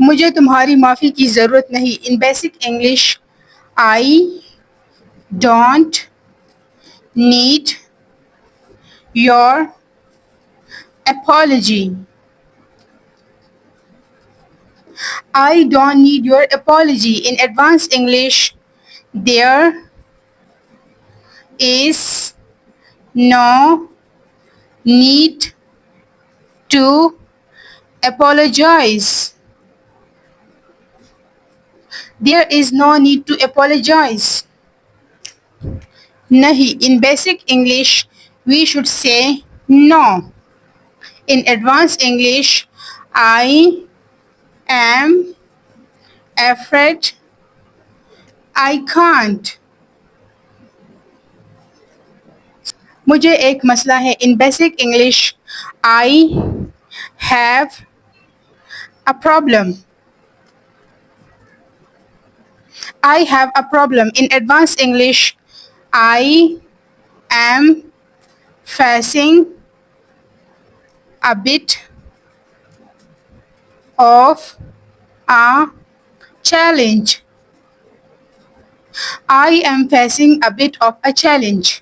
मुझे तुम्हारी माफ़ी की ज़रूरत नहीं. In basic English, I don't need your apology. I don't need your apology. In advanced English, there is no need to apologize. There is no need to apologize. Nahi. In basic English, we should say no. In advanced English, I am afraid I can't. मुझे एक मसला है. In basic English, I have a problem. I have a problem. In advanced English, I am facing a bit of a challenge. I am facing a bit of a challenge.